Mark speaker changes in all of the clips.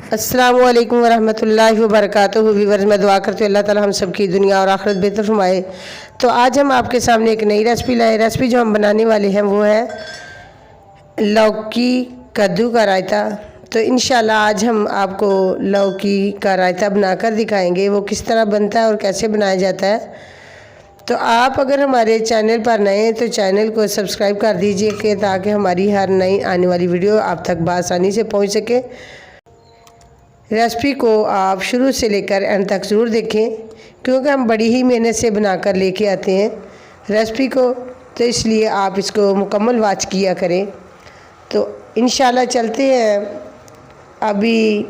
Speaker 1: अस्सलामु अलैकुम वरहमतुल्लाहि वबरकातुहू। व्यूअर्स, मैं दुआ करती हूँ अल्लाह ताला हम सब की दुनिया और आखिरत बेहतर फरमाए। तो आज हम आपके सामने एक नई रेसिपी लाए। रेसिपी जो हम बनाने वाले हैं वो है लौकी कद्दू का रायता। तो इंशाल्लाह आज हम आपको लौकी का रायता बनाकर दिखाएंगे वो किस तरह बनता है और कैसे बनाया जाता है। तो आप अगर हमारे चैनल पर नए हैं तो चैनल को सब्सक्राइब कर दीजिए ताकि हमारी हर नई आने वाली वीडियो आप तक बआसानी से पहुँच सके। रेसिपी को आप शुरू से लेकर एंड तक ज़रूर देखें क्योंकि हम बड़ी ही मेहनत से बनाकर लेके आते हैं रेसिपी को, तो इसलिए आप इसको मुकम्मल वॉच किया करें। तो इंशाल्लाह चलते हैं अभी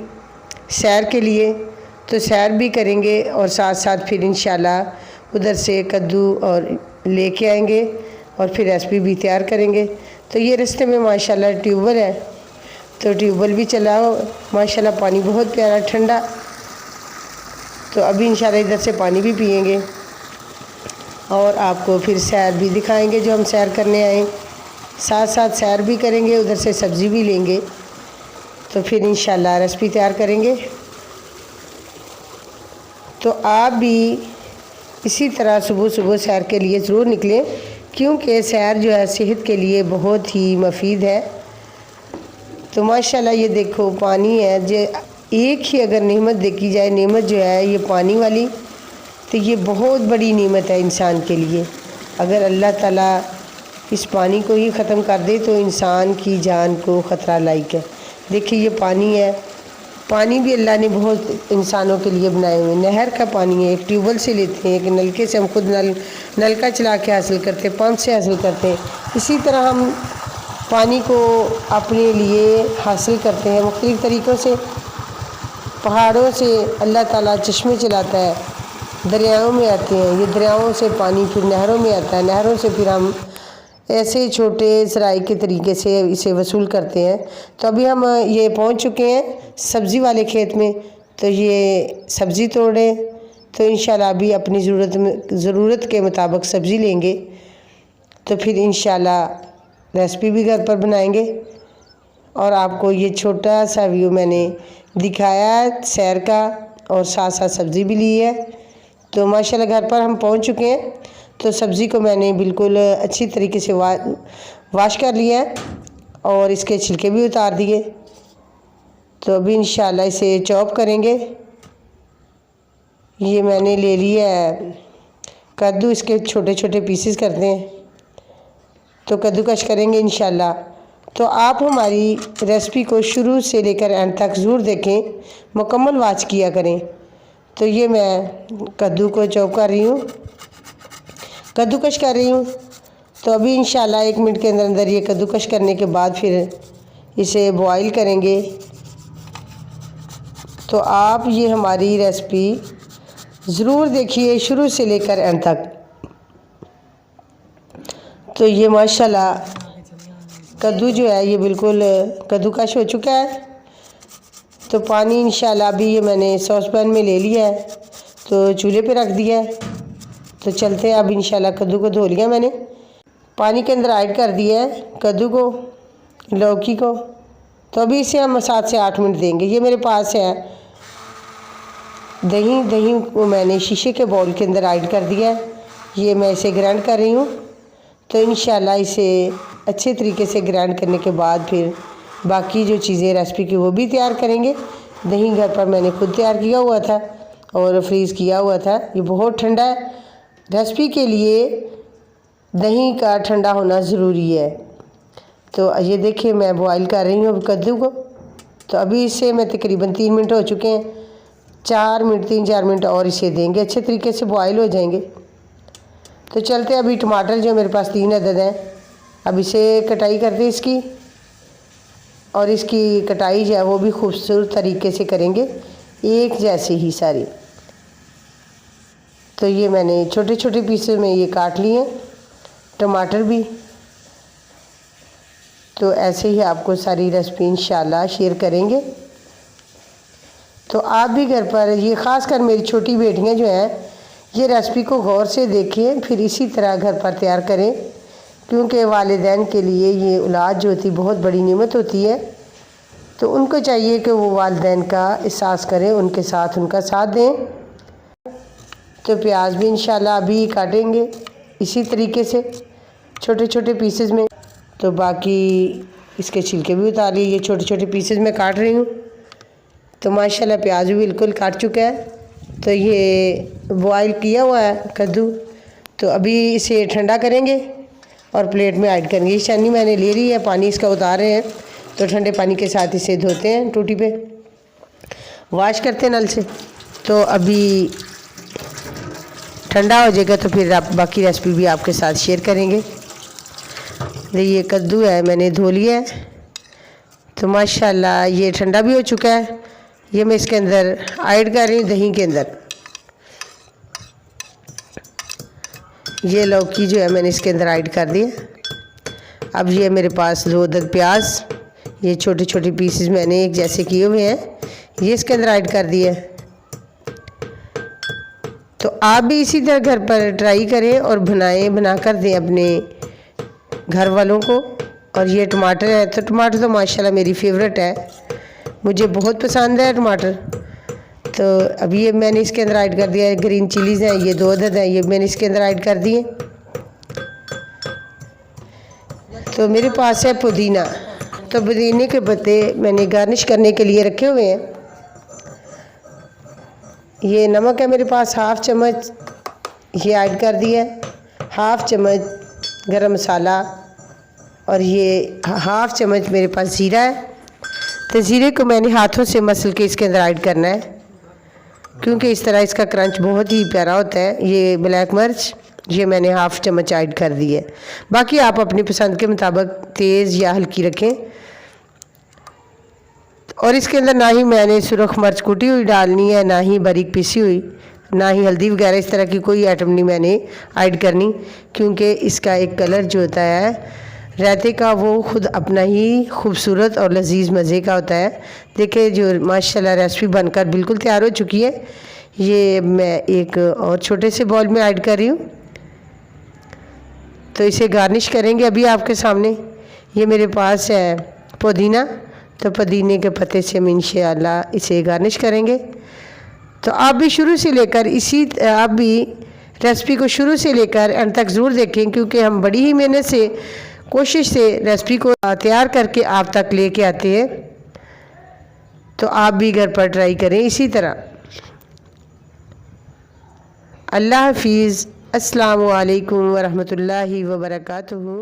Speaker 1: सैर के लिए, तो सैर भी करेंगे और साथ साथ फिर इंशाल्लाह उधर से कद्दू और लेके आएंगे और फिर रेसिपी भी तैयार करेंगे। तो ये रास्ते में माशाल्लाह ट्यूबवेल है, तो ट्यूबवेल भी चलाओ माशाल्लाह, पानी बहुत प्यारा ठंडा। तो अभी इंशाल्लाह इधर से पानी भी पिएंगे और आपको फिर सैर भी दिखाएंगे जो हम सैर करने आए, साथ साथ सैर भी करेंगे, उधर से सब्ज़ी भी लेंगे। तो फिर इंशाल्लाह रेसिपी तैयार करेंगे। तो आप भी इसी तरह सुबह सुबह सैर के लिए ज़रूर निकलें क्योंकि सैर जो है सेहत के लिए बहुत ही मुफीद है। तो माशाल्लाह ये देखो पानी है, जो एक ही अगर नेमत देखी जाए, नेमत जो है ये पानी वाली, तो ये बहुत बड़ी नेमत है इंसान के लिए। अगर अल्लाह ताला इस पानी को ही ख़त्म कर दे तो इंसान की जान को ख़तरा लायक है। देखिए ये पानी है, पानी भी अल्लाह ने बहुत इंसानों के लिए बनाए हुए। नहर का पानी है, एक ट्यूबवेल से लेते हैं, एक नलके से हम खुद नलका चला के हासिल करते हैं, पंप से हासिल करते हैं। इसी तरह हम पानी को अपने लिए हासिल करते हैं मुख्तलिफ़ तरीक़ों से। पहाड़ों से अल्लाह ताला चश्मे चलाता है, दरियाओं में आते हैं, ये दरियाओं से पानी फिर नहरों में आता है, नहरों से फिर हम ऐसे छोटे ज़राए के तरीके से इसे वसूल करते हैं। तो अभी हम ये पहुंच चुके हैं सब्ज़ी वाले खेत में, तो ये सब्ज़ी तोड़े, तो इंशाल्लाह अभी अपनी ज़रूरत के मुताबिक सब्ज़ी लेंगे। तो फिर इंशाल्लाह रेसिपी भी घर पर बनाएंगे और आपको ये छोटा सा व्यू मैंने दिखाया सैर का, और साथ साथ सब्ज़ी भी ली है। तो माशाल्लाह घर पर हम पहुंच चुके हैं। तो सब्ज़ी को मैंने बिल्कुल अच्छी तरीके से वाश कर लिया है और इसके छिलके भी उतार दिए। तो अभी इंशाल्लाह इसे चॉप करेंगे। ये मैंने ले लिया है कद्दू, इसके छोटे छोटे पीसेस करते हैं, तो कद्दूकश करेंगे इंशाल्लाह। तो आप हमारी रेसिपी को शुरू से लेकर एंड तक ज़रूर देखें, मुकम्मल वॉच किया करें। तो ये मैं कद्दू को चॉप कर रही हूँ, कद्दूकश कर रही हूँ। तो अभी इंशाल्लाह 1 मिनट के अंदर अंदर ये कद्दूकश करने के बाद फिर इसे बॉईल करेंगे। तो आप ये हमारी रेसिपी ज़रूर देखिए शुरू से लेकर एंड तक। तो ये माशाल्लाह कद्दू जो है ये बिल्कुल कद्दूकश हो चुका है। तो पानी इंशाल्लाह अभी ये मैंने सॉस पैन में ले लिया है, तो चूल्हे पे रख दिया है। तो चलते हैं अब इंशाल्लाह। कद्दू को धो लिया मैंने, पानी के अंदर ऐड कर दिया है कद्दू को, लौकी को। तो अभी इसे हम 7 से 8 मिनट देंगे। ये मेरे पास है दही को मैंने शीशे के बाउल के अंदर ऐड कर दिया है। ये मैं इसे ग्राइंड कर रही हूँ। तो इंशाल्लाह इसे अच्छे तरीके से ग्राइंड करने के बाद फिर बाकी जो चीज़ें रेसिपी की वो भी तैयार करेंगे। दही घर पर मैंने खुद तैयार किया हुआ था और फ्रीज़ किया हुआ था। ये बहुत ठंडा है, रेसिपी के लिए दही का ठंडा होना ज़रूरी है। तो ये देखिए मैं बॉईल कर रही हूँ अब कद्दू को। तो अभी इसे मैं तकरीबन 3 मिनट हो चुके हैं, 3-4 मिनट और इसे देंगे, अच्छे तरीके से बॉईल हो जाएंगे। तो चलते हैं अभी टमाटर जो मेरे पास 3 अदद हैं, अब इसे कटाई करते हैं इसकी, और इसकी कटाई जो है वो भी खूबसूरत तरीके से करेंगे, एक जैसे ही सारी। तो ये मैंने छोटे छोटे पीसेस में ये काट लिए हैं टमाटर भी। तो ऐसे ही आपको सारी रेसिपी इंशाल्लाह शेयर करेंगे। तो आप भी घर पर ये ख़ास कर मेरी छोटी बेटियां जो हैं ये रेसिपी को गौर से देखें, फिर इसी तरह घर पर तैयार करें क्योंकि वालिदैन के लिए ये औलाद जो होती बहुत बड़ी नेमत होती है। तो उनको चाहिए कि वो वालिदैन का एहसास करें, उनके साथ उनका साथ दें। तो प्याज भी इंशाल्लाह अभी काटेंगे इसी तरीके से छोटे छोटे पीसेस में। तो बाकी इसके छिलके भी उतार लिए, ये छोटे छोटे पीसेस में काट रही हूँ। तो माशाल्लाह प्याज भी बिल्कुल काट चुका है। तो ये बॉयल किया हुआ है कद्दू, तो अभी इसे ठंडा करेंगे और प्लेट में ऐड करेंगे। ये छन्नी मैंने ले ली है, पानी इसका उतार रहे हैं, तो ठंडे पानी के साथ इसे धोते हैं, टूटी पे वॉश करते हैं नल से। तो अभी ठंडा हो जाएगा तो फिर आप बाकी रेसिपी भी आपके साथ शेयर करेंगे। ये कद्दू है, मैंने धो लिया है। तो माशाल्लाह ये ठंडा भी हो चुका है। ये मैं इसके अंदर ऐड कर रही हूँ दही के अंदर। ये लौकी जो है मैंने इसके अंदर ऐड कर दिया। अब ये मेरे पास 2 अदद प्याज, ये छोटे छोटे पीसेस मैंने एक जैसे किए हुए हैं, ये इसके अंदर ऐड कर दिया। तो आप भी इसी तरह घर पर ट्राई करें और बना कर दें अपने घर वालों को। और ये टमाटर है, तो टमाटर तो माशाल्लाह मेरी फेवरेट है, मुझे बहुत पसंद है टमाटर। तो अभी ये मैंने इसके अंदर ऐड कर दिया है। ग्रीन चिलीज़ हैं, ये 2 अदद हैं, ये मैंने इसके अंदर ऐड कर दिए। तो मेरे पास है पुदीना, तो पुदीने के पत्ते मैंने गार्निश करने के लिए रखे हुए हैं। ये नमक है मेरे पास 1/2 चम्मच, ये ऐड कर दिया। 1/2 चम्मच गरम मसाला, और ये 1/2 चम्मच मेरे पास ज़ीरा है। तो ज़ीरे को मैंने हाथों से मसल के इसके अंदर ऐड करना है, क्योंकि इस तरह इसका क्रंच बहुत ही प्यारा होता है। ये ब्लैक मिर्च, ये मैंने 1/2 चम्मच ऐड कर दी है। बाकी आप अपनी पसंद के मुताबिक तेज़ या हल्की रखें। और इसके अंदर ना ही मैंने सुरख मिर्च कुटी हुई डालनी है, ना ही बारीक पिसी हुई, ना ही हल्दी वगैरह इस तरह की कोई आइटम नहीं मैंने ऐड करनी, क्योंकि इसका एक कलर जो होता है रायते का वो ख़ुद अपना ही खूबसूरत और लजीज मज़े का होता है। देखिए जो माशाल्लाह रेसिपी बनकर बिल्कुल तैयार हो चुकी है। ये मैं एक और छोटे से बाउल में ऐड कर रही हूँ। तो इसे गार्निश करेंगे अभी आपके सामने। ये मेरे पास है पुदीना, तो पुदीने के पत्ते से हम इंशाअल्लाह इसे गार्निश करेंगे। तो आप भी शुरू से लेकर आप भी रेसिपी को शुरू से लेकर अंत तक ज़रूर देखें, क्योंकि हम बड़ी ही मेहनत से कोशिश से रेसिपी को तैयार करके आप तक लेके आते हैं। तो आप भी घर पर ट्राई करें इसी तरह। अल्लाह हाफिज़। अस्सलामु अलैकुम वरहमतुल्लाहि वबरकातुहू।